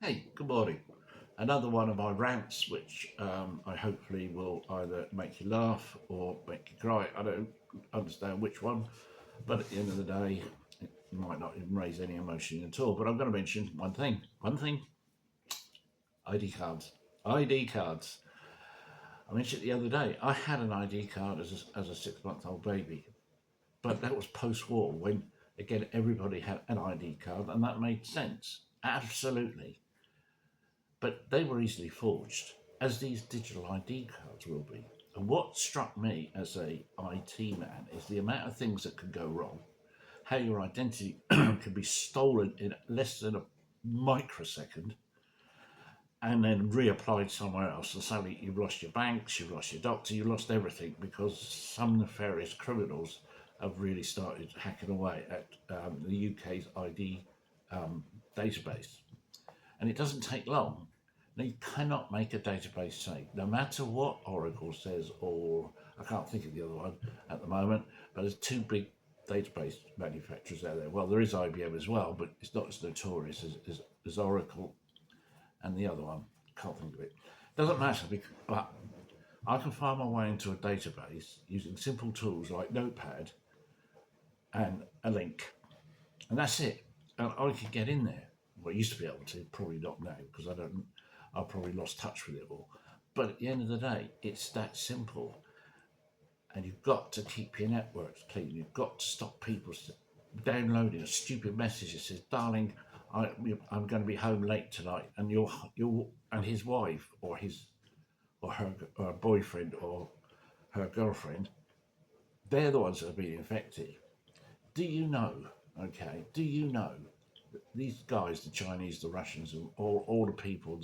Hey, good morning. Another one of my rants, which I hopefully will either make you laugh or make you cry. I don't understand which one, but at the end of the day, it might not even raise any emotion at all. But I'm going to mention one thing. One thing: ID cards. ID cards. I mentioned it the other day. I had an ID card as a 6-month-old baby, but that was post-war when again everybody had an ID card, and that made sense. Absolutely. But they were easily forged, as these digital ID cards will be. And what struck me as a IT man is the amount of things that could go wrong, how your identity could be stolen in less than a microsecond and then reapplied somewhere else. And suddenly you've lost your banks, you've lost your doctor, you've lost everything because some nefarious criminals have really started hacking away at the UK's ID database. And it doesn't take long. Now, you cannot make a database safe, no matter what Oracle says, or I can't think of the other one at the moment, but there's two big database manufacturers out there. Well, there is IBM as well, but it's not as notorious as Oracle and the other one. Can't think of it. Doesn't matter, but I can find my way into a database using simple tools like Notepad and a link, and that's it. And I can get in there. Well, I used to be able to, probably not now, because I've probably lost touch with it all. But at the end of the day, it's that simple. And you've got to keep your networks clean. You've got to stop people downloading a stupid message that says, "Darling, I'm going to be home late tonight," and and his wife or her boyfriend or her girlfriend, they're the ones that have been infected. Do you know? Okay, do you know that these guys, the Chinese, the Russians, and all the people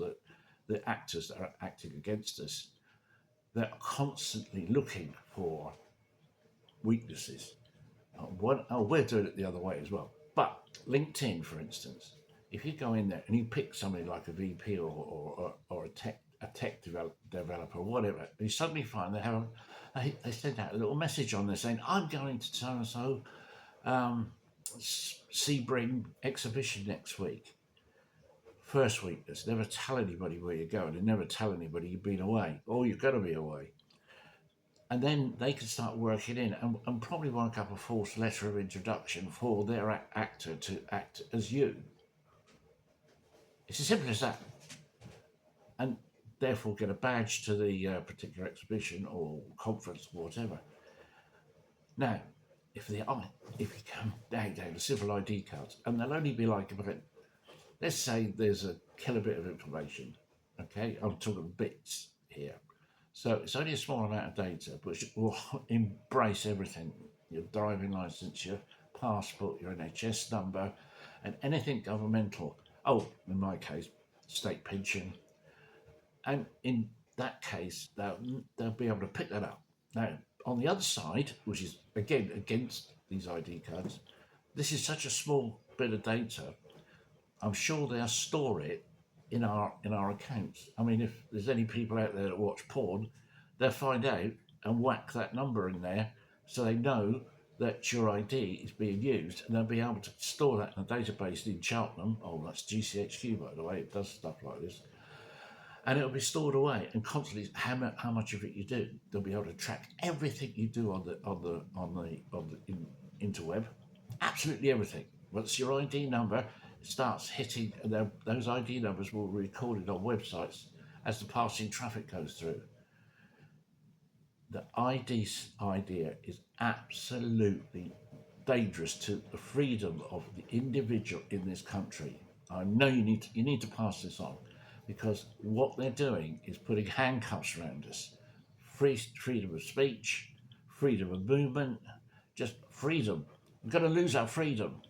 the actors that are acting against us, they're constantly looking for weaknesses. We're doing it the other way as well. But LinkedIn, for instance, if you go in there and you pick somebody like a VP or a tech developer or whatever, and you suddenly find they send out a little message on there saying, "I'm going to so and so Sebring exhibition next week." First weakness: never tell anybody where you're going, and never tell anybody you've been away or you're going to be away. And then they can start working in and probably work up a false letter of introduction for their actor to act as you. It's as simple as that. And therefore get a badge to the particular exhibition or conference or whatever. Now, if you come down to civil ID cards, and they'll only be like about, let's say there's a kilobit of information. Okay, I'm talking bits here. So it's only a small amount of data, but it will embrace everything: your driving license, your passport, your NHS number, and anything governmental. Oh, in my case, state pension. And in that case, they'll be able to pick that up. Now, on the other side, which is again against these ID cards, this is such a small bit of data. I'm sure they'll store it in our accounts. I mean, if there's any people out there that watch porn, they'll find out and whack that number in there so they know that your ID is being used, and they'll be able to store that in a database in Cheltenham. Oh, that's GCHQ, by the way. It does stuff like this, and it'll be stored away. And constantly, how much of it you do, they'll be able to track everything you do on the interweb, absolutely everything. Once your ID number starts hitting, and those ID numbers will be recorded on websites as the passing traffic goes through. The ID idea is absolutely dangerous to the freedom of the individual in this country. I know you need to pass this on, because what they're doing is putting handcuffs around us. Freedom of speech, freedom of movement, just freedom. We're going to lose our freedom.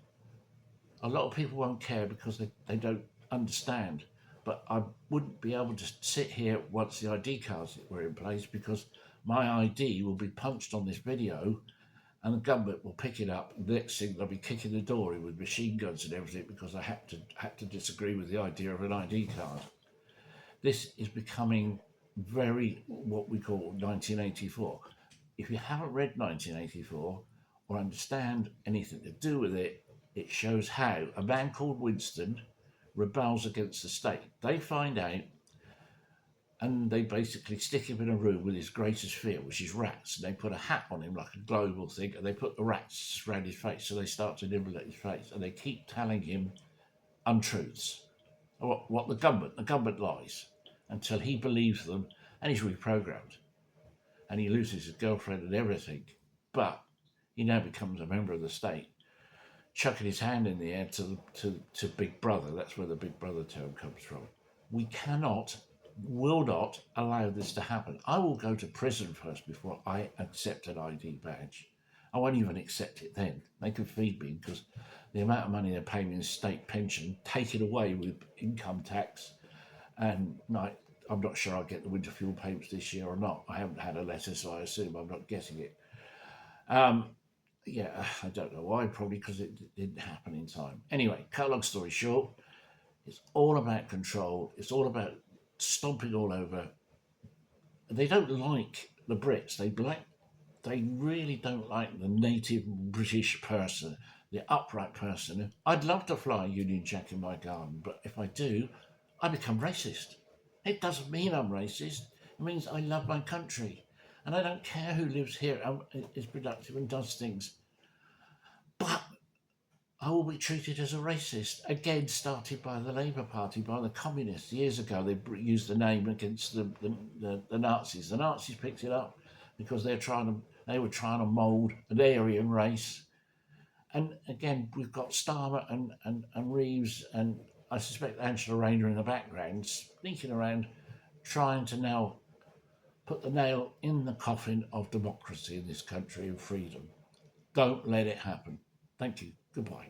A lot of people won't care because they don't understand. But I wouldn't be able to sit here once the ID cards were in place, because my ID will be punched on this video and the government will pick it up. The next thing, they'll be kicking the door in with machine guns and everything because I had to disagree with the idea of an ID card. This is becoming very what we call 1984. If you haven't read 1984 or understand anything to do with it, it shows how a man called Winston rebels against the state. They find out and they basically stick him in a room with his greatest fear, which is rats. And they put a hat on him like a global thing, and they put the rats around his face, so they start to nibble at his face, and they keep telling him untruths. What the government lies, until he believes them, and he's reprogrammed, and he loses his girlfriend and everything. But he now becomes a member of the state, chucking his hand in the air to Big Brother. That's where the Big Brother term comes from. We will not allow this to happen. I will go to prison first before I accept an ID badge. I won't even accept it then. They can feed me, because the amount of money they're paying me in state pension, take it away with income tax, and I'm not sure I'll get the winter fuel payments this year or not. I haven't had a letter, so I assume I'm not getting it. Yeah, I don't know why, probably because it didn't happen in time. Anyway, cut a long story short, it's all about control. It's all about stomping all over. They don't like the Brits. They really don't like the native British person, the upright person. I'd love to fly a Union Jack in my garden, but if I do, I become racist. It doesn't mean I'm racist. It means I love my country. And I don't care who lives here and is productive and does things. But I will be treated as a racist. Again, started by the Labour Party, by the communists. Years ago, they used the name against the Nazis. The Nazis picked it up because they were trying to mould an Aryan race. And again, we've got Starmer and Reeves, and I suspect Angela Rayner in the background, sneaking around, trying to now put the nail in the coffin of democracy in this country and freedom. Don't let it happen. Thank you. Goodbye.